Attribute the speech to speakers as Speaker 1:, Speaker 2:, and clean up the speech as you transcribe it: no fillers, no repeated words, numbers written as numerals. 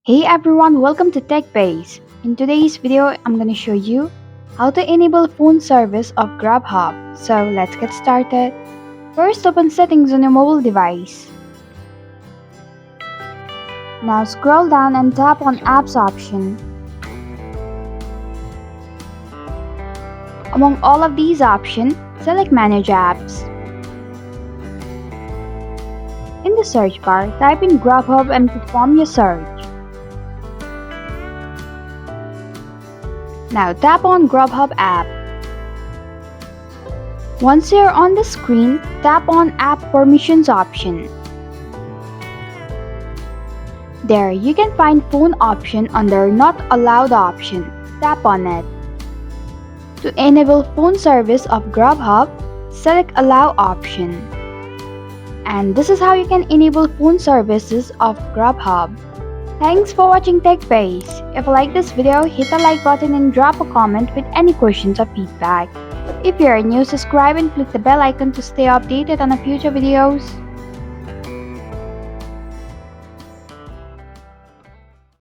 Speaker 1: Hey everyone, welcome to TechBase. In today's video, I'm going to show you how to enable phone service of Grubhub. So let's get started. First, open settings on your mobile device. Now scroll down and tap on apps option. Among all of these options, select manage apps. In the search bar, type in Grubhub and perform your search. Now tap on Grubhub app. Once you're on the screen, tap on App Permissions option. There, you can find phone option under Not Allowed option. Tap on it. To enable phone service of Grubhub, select Allow option. And this is how you can enable phone services of Grubhub. Thanks for watching TechBase. If you like this video, hit the like button and drop a comment with any questions or feedback. If you're new, subscribe and click the bell icon to stay updated on the future videos.